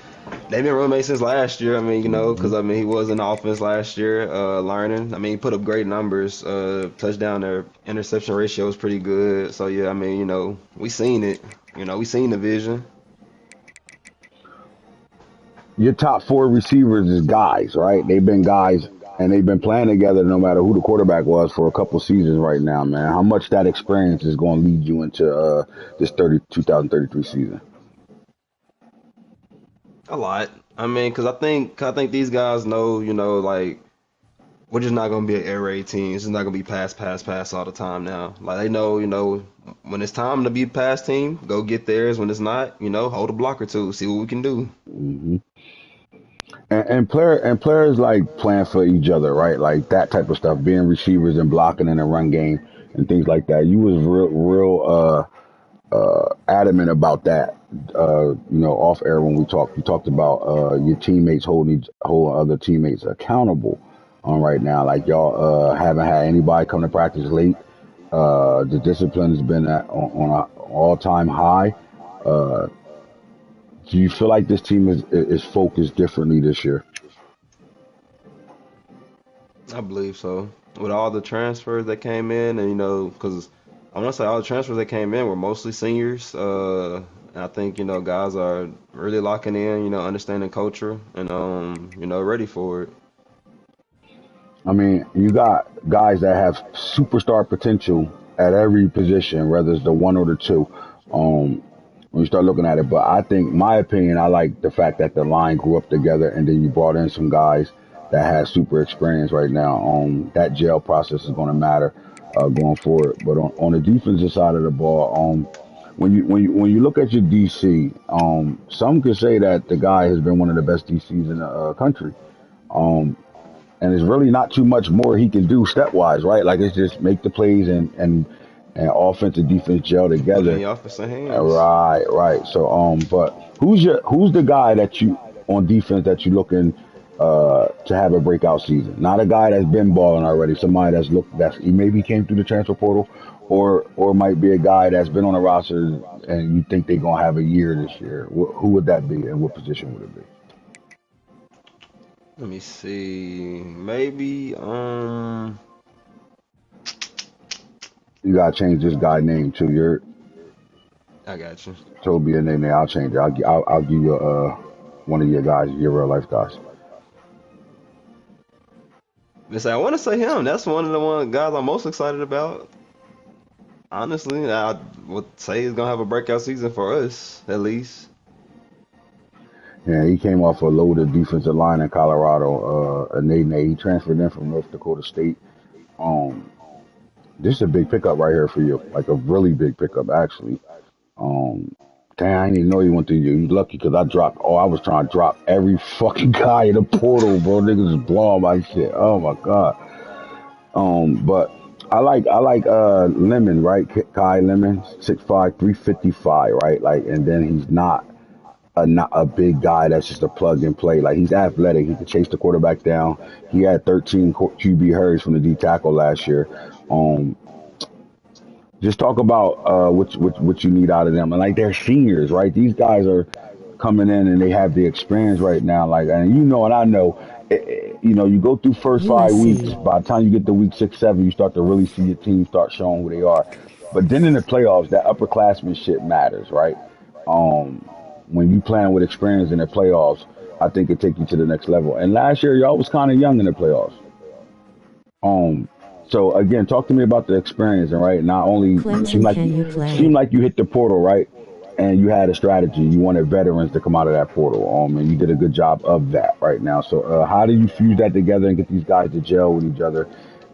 A: they've been roommates since last year. I mean, because
B: Hmm.
A: I mean, he was in the offense last year, learning. I mean, he put up great numbers. Touchdown to interception ratio was pretty good. So yeah, I mean, we seen it. We seen the vision.
B: Your top four receivers is guys, right? They've been guys and they've been playing together no matter who the quarterback was for a couple seasons right now, man. How much that experience is going to lead you into this 2033 season?
A: A lot. I mean, because I think these guys know, like we're just not gonna be an air raid team. It's just not gonna be pass, pass, pass all the time now. Like they know, when it's time to be a pass team, go get theirs. When it's not, hold a block or two, see what we can do.
B: Hmm. And players like playing for each other, right? Like that type of stuff, being receivers and blocking in a run game and things like that. You was real adamant about that. Off air when we talked, you talked about your teammates holding other teammates accountable. On right now, like y'all haven't had anybody come to practice late. The discipline has been on an all time high. Uh, do you feel like this team is focused differently this year?
A: I believe so. With all the transfers that came in, and because I want to say all the transfers that came in were mostly seniors. And I think guys are really locking in, understanding culture, and ready for it.
B: I mean, you got guys that have superstar potential at every position, whether it's the one or the two. When you start looking at it, but I think, my opinion, I like the fact that the line grew up together, and then you brought in some guys that had super experience right now. That jail process is going to matter going forward. But on the defensive side of the ball, when you look at your DC, some could say that the guy has been one of the best DCs in the country. Um, and there's really not too much more he can do step wise, right? Like it's just make the plays and offense and defense gel
A: Put it in
B: together.
A: your offensive hands.
B: Right, right. So but who's the guy that you on defense that you looking to have a breakout season? Not a guy that's been balling already. Somebody that's he maybe came through the transfer portal, or might be a guy that's been on the roster and you think they're gonna have a year this year. Who would that be, and what position would it be?
A: Let me see. Maybe
B: You gotta change this guy name to your
A: I got you.
B: Toby and name. I'll change it. I'll give you one of your guys, your real life guys.
A: I want to say him. That's one of the guys I'm most excited about. Honestly, I would say he's gonna have a breakout season for us, at least.
B: Yeah, he came off a loaded defensive line in Colorado. He transferred in from North Dakota State. Um, this is a big pickup right here for you, like a really big pickup actually. Um, Damn, I didn't even know you went through you. You lucky because I dropped. Oh, I was trying to drop every fucking guy in the portal, bro. Niggas is blowing my shit. Oh my god. But I like Lemon, right? Kai Lemon, 6'5", 355, right? Like, and then he's not a big guy that's just a plug and play. Like he's athletic. He can chase the quarterback down. He had 13 QB hurries from the D tackle last year. Um, just talk about what you need out of them, and like they're seniors, right? These guys are coming in and they have the experience right now. Like, and and I know, you go through first 5 weeks.
D: USC.
B: By the time you get to week 6, 7, you start to really see your team start showing who they are. But then in the playoffs, that upperclassman shit matters, right? Um, when you playing with experience in the playoffs, I think it take you to the next level. And last year, y'all was kind of young in the playoffs. Um, so again, talk to me about the experience, and right, not only
D: Clemson, can you
B: seemed
D: play?
B: like you hit the portal, right, and you had a strategy. You wanted veterans to come out of that portal, and you did a good job of that right now. So how do you fuse that together and get these guys to gel with each other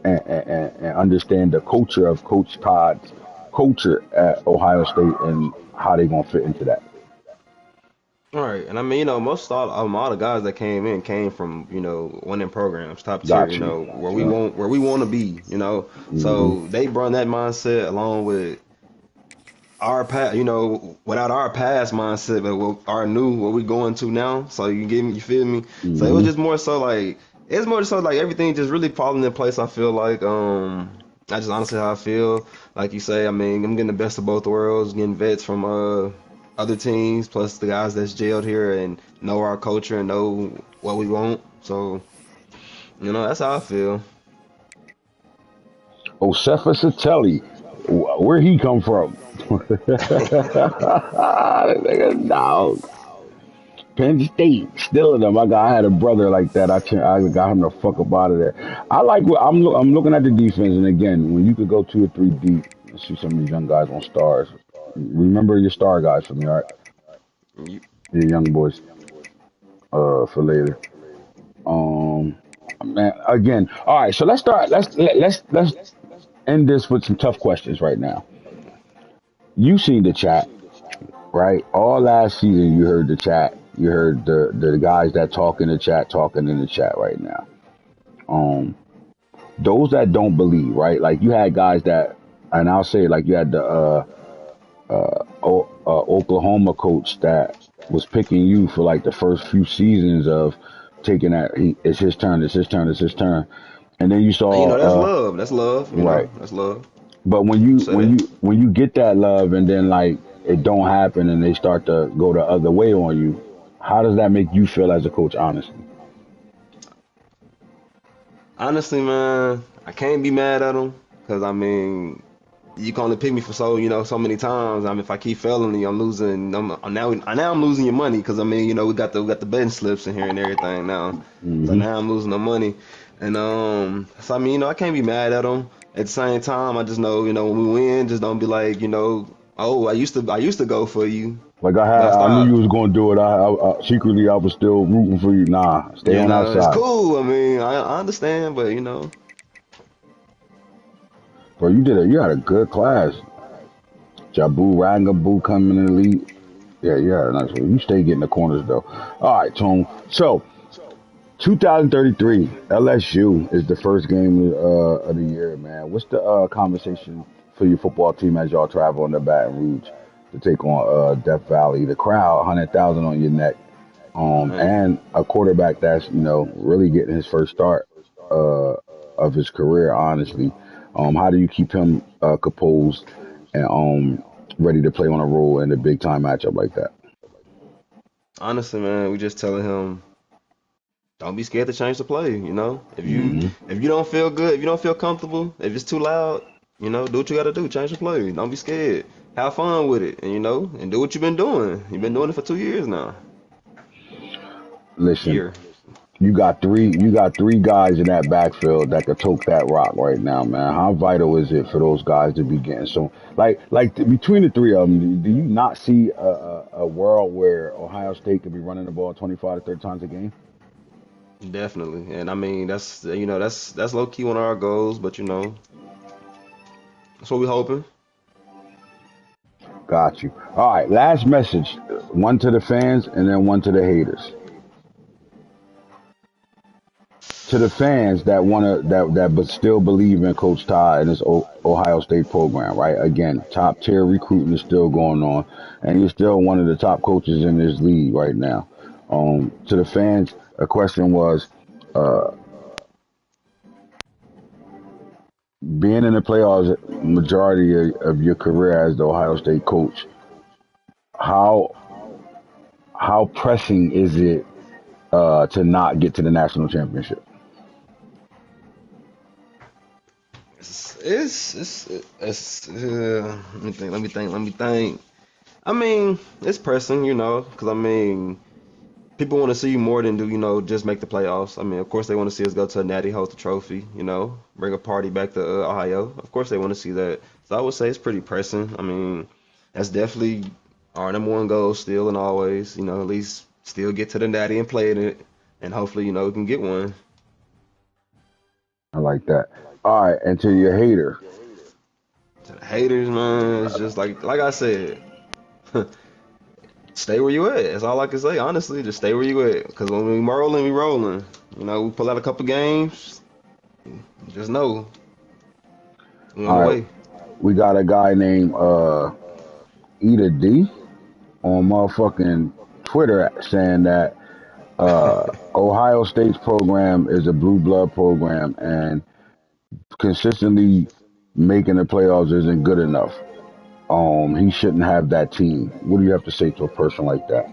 B: and understand the culture of Coach Todd's culture at Ohio State and how they gonna fit into that?
A: All right, and I mean, most all the guys that came in came from winning programs, top tier,
B: Got you.
A: where we want to be,
B: Hmm.
A: So they brought that mindset along with our past, without our past mindset, but with our new what we going to now. So you get me, you feel me? So it was
B: Hmm.
A: just more so like it's more so like everything just really falling in place. I feel like I just honestly how I feel. Like you say, I mean, I'm getting the best of both worlds, getting vets from other teams, plus the guys that's jailed here and know our culture and know what we want. So that's how I feel.
B: Osefa Satelli, where he come from? That nigga dog. Penn State, still in them. I had a brother like that. I got him the fuck up out of there. I like what I'm looking at the defense, and again, when you could go 2 or 3 deep and see some of these young guys on stars. Remember your star guys for me, all right?
A: You,
B: Your young boys, for later. Um, man, again, all right. So let's start. Let's end this with some tough questions right now. You seen the chat, right? All last season, you heard the chat. You heard the guys that talk in the chat talking in the chat right now. Um, those that don't believe, right? Like you had guys that, and I'll say, like you had the Oklahoma coach that was picking you for like the first few seasons of taking that. It's his turn. It's his turn. It's his turn. And then you
A: you
B: saw,
A: know, that's love. That's love. You know,
B: right.
A: that's love.
B: But
A: Say that.
B: when you get that love and then like it don't happen and they start to go the other way on you, how does that make you feel as a coach? Honestly,
A: Honestly, man, I can't be mad at them because I mean, you can only pick me for so many times. I mean, if I keep failing you, I'm losing. Now I'm losing your money because I mean, we got the betting slips in here and everything now. So
B: hmm
A: now I'm losing the money, and so I mean, I can't be mad at them. At the same time, I just know, when we win, just don't be like, oh, I used to go for you,
B: like
A: but I
B: I knew you
A: stopped.
B: was going to do it. Secretly I was still rooting for you. Nah, stay on our
A: It's
B: side,
A: cool. I mean, I understand, but
B: bro. You had a good class. Jabu Rangabu coming in the league. Yeah, you had a nice one. You stay getting the corners though. All right, Tone. So 2033 LSU is the first game of the year, man. What's the conversation for your football team as y'all travel in the Baton Rouge to take on Death Valley? The crowd, 100,000 on your neck,
A: man.
B: and a quarterback that's really getting his first start uh, of his career. Honestly, how do you keep him composed and ready to play on a role in a big time matchup like that?
A: Honestly, man, we just telling him, don't be scared to change the play. If you
B: hmm
A: if you don't feel good, if you don't feel comfortable, if it's too loud, do what you gotta do. Change the play. Don't be scared. Have fun with it, and do what you've been doing. You've been doing it for 2 years now.
B: Listen,
A: Year.
B: you got three guys in that backfield that could tote that rock right now, man. How vital is it for those guys to be getting so between the three of them? Do you not see a world where Ohio State could be running the ball 25 to 30 times a game?
A: Definitely. And I mean, that's low key one of our goals, but that's what we hoping.
B: Got you. All right, last message. One to the fans and then one to the haters. To the fans that wanna that but still believe in Coach Todd and his Ohio State program, right? Again, top tier recruiting is still going on, and you're still one of the top coaches in this league right now. To the fans, a question was, uh, being in the playoffs majority of your career as the Ohio State coach, how how pressing is it to not get to the national championship?
A: Let me think. Let me think. Let me think. I mean, it's pressing, because I mean, people want to see you more than just make the playoffs. I mean, of course they want to see us go to a natty, host a trophy, bring a party back to Ohio. Of course they want to see that. So I would say it's pretty pressing. I mean, that's definitely our number one goal still and always. At least still get to the natty and play in it, and hopefully we can get one.
B: I like that. All right, and to your hater,
A: To the haters, man, it's just like I said, stay where you at. That's all I can say. Honestly, just stay where you at. Because when we rolling, we rolling. We pull out a couple games. Just know we on the
B: all right,
A: way.
B: we got a guy named Eda D on motherfucking Twitter saying that Ohio State's program is a blue blood program and consistently making the playoffs isn't good enough. He shouldn't have that team. What do you have to say to a person like that?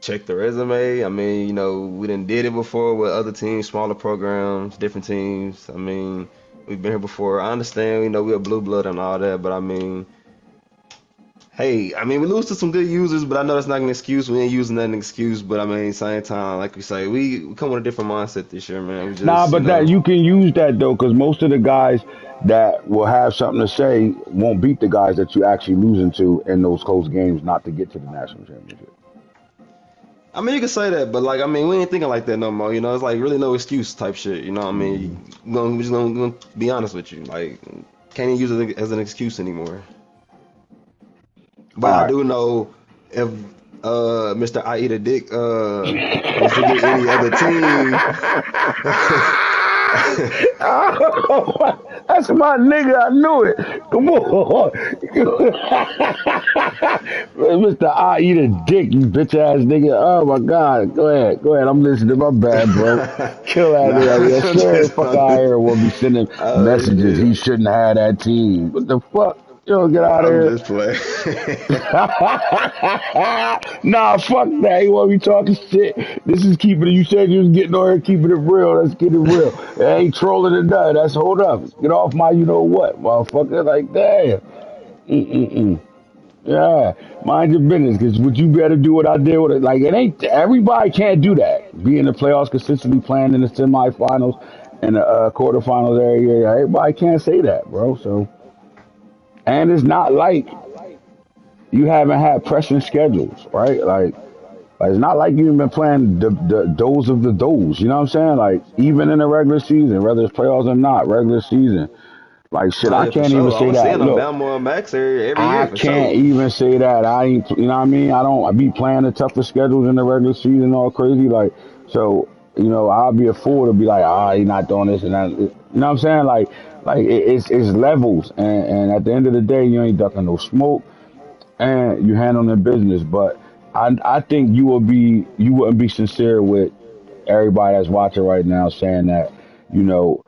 A: Check the resume. I mean, we done did it before with other teams, smaller programs, different teams. I mean, we've been here before. I understand, we're blue blood and all that, but I mean, Hey, I mean, we lose to some good users, but I know that's not an excuse. We ain't using that as an excuse, but I mean, same time, like we say, we come with a different mindset this year, man. We
B: Nah,
A: just,
B: but that you can use that though, because most of the guys that will have something to say won't beat the guys that you actually losing to in those close games, not to get to the national championship.
A: I mean, you can say that, but like, I mean, we ain't thinking like that no more. You know, it's like really no excuse type shit. You know what I
B: Hmm.
A: mean? We're just gonna be honest with you. Like, can't even use it as an excuse anymore. But
B: All
A: I
B: right.
A: do know if Mr. I Eat a Dick was to get any other team,
B: That's my nigga. I knew it. Come on. Mr. I eat a dick, you bitch ass nigga. Oh my God. Go ahead. Go ahead. I'm listening. My bad, bro. Kill that
A: nah,
B: nigga. Yes,
A: I'm
B: sir.
A: just,
B: Fuck out of here. We'll be sending
A: oh
B: messages. He
A: shit,
B: shouldn't have that team. What the fuck? Yo, get out of
A: I'm
B: here.
A: just playing.
B: Nah, fuck that. You want me talking shit? This is keeping it. You said you was getting on here, keeping it real. Let's get it real. It ain't trolling or nothing. That's hold up. Get off my you know what, motherfucker. Like, damn. Mm-mm-mm. Yeah, mind your business. Because would you better do what I did with it? Like, it ain't everybody can't do that. Be in the playoffs consistently, playing in the semifinals and the quarterfinals every year. Everybody can't say that, bro. So, and it's not like you haven't had pressing schedules, right? Like, it's not like you've been playing the doze of the doze. You know what I'm saying? Like, even in the regular season, whether it's playoffs or not, regular season. Like, shit,
A: Oh
B: I
A: yeah, for
B: can't even
A: sure. I
B: say
A: was
B: that.
A: seeing them
B: Look,
A: Bama Max every
B: I
A: year for
B: can't
A: sure.
B: even say that. I ain't, you know what I mean? I be playing the toughest schedules in the regular season, all crazy. Like, so, I'll be a fool to be like, he not doing this and that. You know what I'm saying? Like it's levels. And at the end of the day, you ain't ducking no smoke and you handling the business. But I think you wouldn't be sincere with everybody that's watching right now saying that, you know,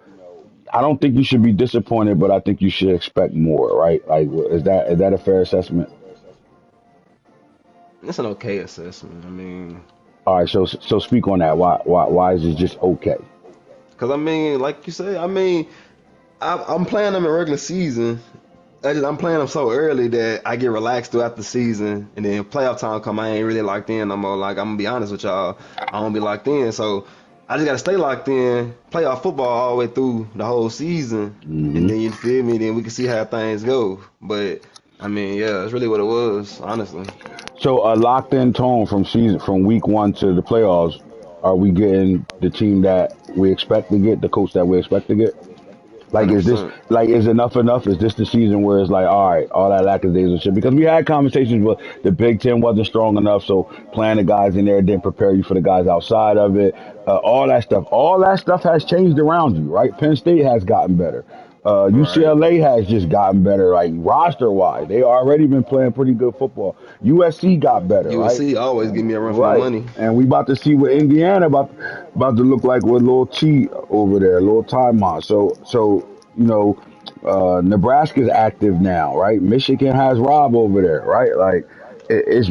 B: I don't think you should be disappointed, but I think you should expect more, right? Like, is that a fair assessment?
A: It's an okay assessment. I mean,
B: All right, so speak on that. Why is it just okay?
A: because I mean, like you say, I mean, I'm playing them in regular season. I'm playing them so early that I get relaxed throughout the season, and then playoff time come, I ain't really locked in no more. Like I'm gonna be honest with y'all, I don't be locked in. So I just gotta stay locked in, playoff football all the way through the whole season, and
B: Hmm.
A: then you feel me. Then we can see how things go. But I mean, yeah, that's really what it was, honestly.
B: So a locked in tone from week one to the playoffs. Are we getting the team that we expect to get, the coach that we expect to get? Like, is this
A: 100%.
B: like is enough? Is this the season where it's like, all right, all that lackadaisical shit? Because we had conversations where the Big 10 wasn't strong enough, so playing the guys in there didn't prepare you for the guys outside of it. All that stuff has changed around you, right? Penn State has gotten better.
A: Right.
B: UCLA has just gotten better, like roster wise. They already been playing pretty good football. USC got better, right?
A: USC always give me a run for my
B: Right.
A: money.
B: And we about to see what Indiana about to look like with little T over there, little timeout. So Nebraska's active now, right? Michigan has Rob over there, right? Like it's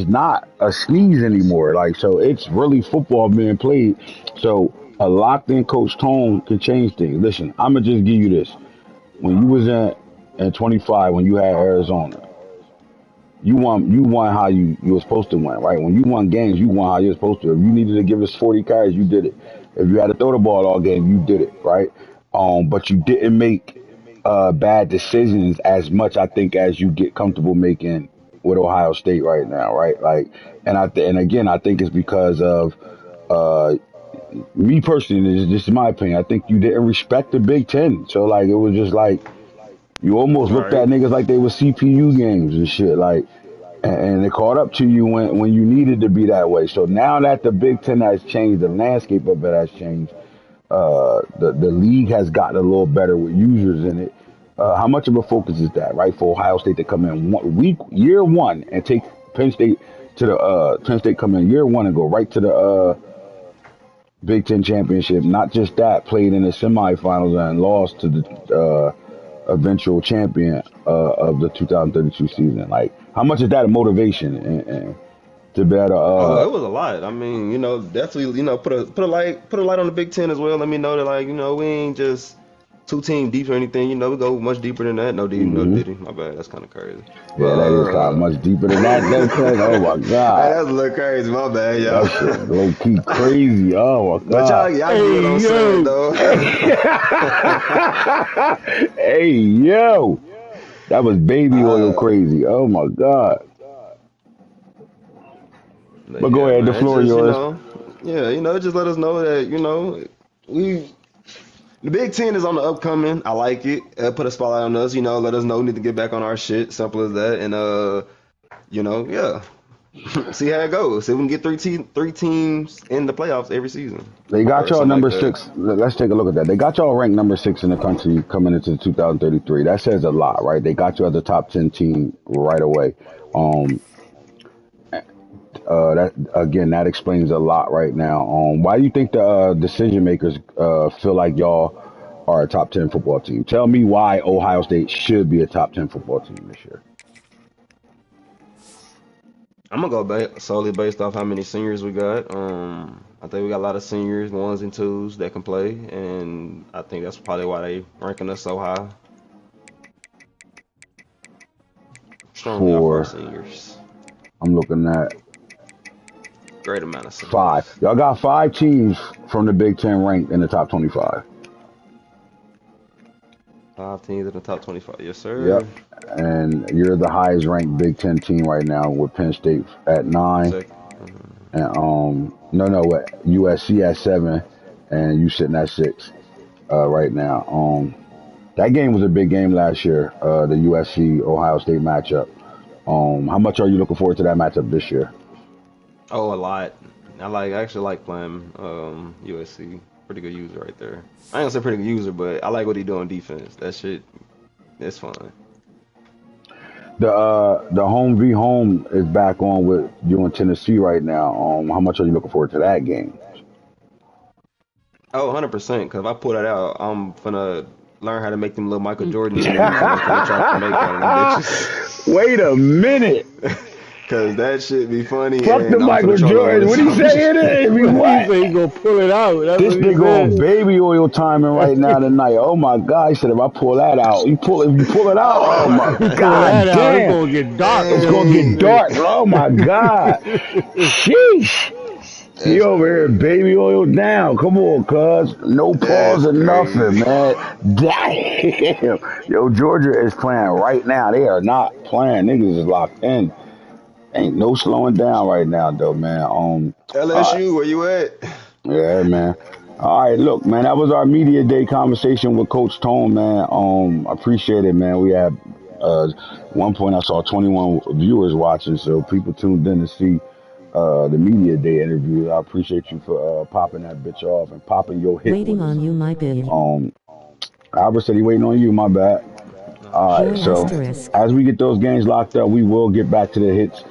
B: not a sneeze anymore. Like, so it's really football being played. So a locked in coach tone can change things. Listen, I'm gonna just give you this. When you was in 25, when you had Arizona, you won how you were supposed to win, right? When you won games, you won how you were supposed to. If you needed to give us 40 carries, you did it. If you had to throw the ball all game, you did it, right? But you didn't make bad decisions as much, I think, as you get comfortable making with Ohio State right now, right? Like, and again, I think it's because of uh, me personally. This is my opinion. I think you didn't respect the Big 10, so like it was just like you almost looked
A: Right.
B: at niggas like they were CPU games and shit, like, and it caught up to you when you needed to be that way. So now that the Big 10 has changed, the landscape of it has changed. The league has gotten a little better with users in it. How much of a focus is that, right? For Ohio State to come in year one and take Penn State to the Penn State come in year one and go right to the Big 10 championship. Not just that, played in the semifinals and lost to the eventual champion of the 2032 season. Like, how much is that a motivation and to better?
A: Oh, it was a lot. I mean, definitely, put a light on the Big 10 as well. Let me know that, like, we ain't just two team deep or anything. You know, we go much deeper than that. No Diddy, no
B: Hmm.
A: Diddy. My bad. That's kind of crazy.
B: Yeah, that is kind of
A: But
B: much deeper than that, though, cuz. Oh my
A: hey,
B: God.
A: that's a little crazy. My bad,
B: That shit
A: y'all.
B: low key crazy. Oh my
A: But
B: God.
A: y'all get what
C: Hey,
A: I'm saying
C: yo.
A: though.
B: Hey, yo. That was baby oil
A: uh,
B: crazy. Oh my God.
A: but
B: But go
A: yeah,
B: ahead, the
A: man. It's
B: floor
A: just
B: yours.
A: yeah, just let us know that we the Big 10 is on the upcoming. I like it. Put a spotlight on us. Let us know we need to get back on our shit. Simple as that. And yeah. See how it goes. See if we can get three teams in the playoffs every season
B: They got
A: or
B: y'all
A: something like
B: number
A: that.
B: 6. Let's take a look at that. They got y'all ranked number 6 in the country coming into 2033. That says a lot, right? They got you as a top 10 team right away. Um, that again, that explains a lot right now. Why do you think the decision makers feel like y'all are a top 10 football team? Tell me why Ohio State should be a top 10 football team this year.
A: I'm gonna go solely based off how many seniors we got. I think we got a lot of seniors, ones and twos that can play, and I think that's probably why they ranking us so high. Strongly off our
B: For
A: seniors.
B: I'm looking at
A: Great amount of
B: 5.
A: seniors.
B: Y'all got 5 teams from the Big 10 ranked in the top 25.
A: 5 teams in the top 25. Yes,
B: Yep.
A: sir.
B: And you're the highest ranked Big 10 team right now with Penn State at 9.
A: Second.
B: And no, with USC at 7, and you sitting at 6 right now. That game was a big game last year, the USC Ohio State matchup. How much are you looking forward to that matchup this year?
A: Oh, a lot. I actually like playing USC. Pretty good user right there. I ain't gonna say pretty good user, but I like what he do on defense. That shit, it's fun.
B: The home v home is back on with you in Tennessee right now. How much are you looking forward to that game?
A: Oh, 100%. Cause if I pull that out, I'm finna learn how to make them little Michael Jordan moves, and I'm finna try to make out of them bitches.
B: Wait a minute.
A: Cause that shit be funny,
B: Fuck the
A: and I'm finna
B: Michael
A: troll over
B: Jordan. What
A: this
B: he
A: whole
B: say it
A: shit.
B: is? Me
C: He
B: what?
C: said he gonna pull it out. That's
B: This
C: what he
B: nigga on
C: said.
B: baby oil timing right now tonight. Oh my God! He said if I pull that out, if you pull it out, oh
A: Oh
B: my
C: Pull that
B: God
C: out. It's
B: damn,
C: gonna get dark
B: it's
C: real
B: gonna get
C: quick.
A: man,
B: dark. Oh my God, sheesh. He
A: that's
B: over here
A: crazy.
B: baby oil down. Come on, cuz. No pause
A: That's
B: or nothing,
A: crazy.
B: man. Damn. Yo, Georgia is playing right now. They are not playing. Niggas is locked in. Ain't no slowing down right now, though, man. Uh,
A: LSU, where you at?
B: yeah, man. All right, look, man. That was our media day conversation with Coach Tone, man. I appreciate it, man. We had one point I saw 21 viewers watching, so people tuned in to see the media day interview. I appreciate you for popping that bitch off and popping your hit
D: Waiting
B: with us.
D: on you, my bid.
B: Um, Albert said he waiting on you. My bad.
A: Oh
B: All right,
D: Joy
A: shit.
B: so
D: asterisk.
B: as we get those games locked up, we will get back to the hits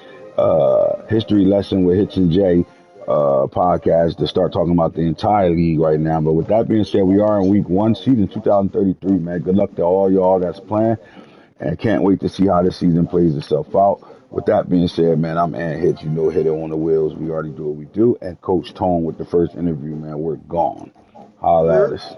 B: history lesson with Hits and J podcast to start talking about the entire league right now. But with that being said, we are in week 1, season 2033, man. Good luck to all y'all that's playing, and can't wait to see how this season plays itself out. With that being said, man, I'm Ant Hits. Hit it on the wheels. We already do what we do. And Coach Tone with the first interview, man. We're gone. Holla at
A: Yeah.
B: us.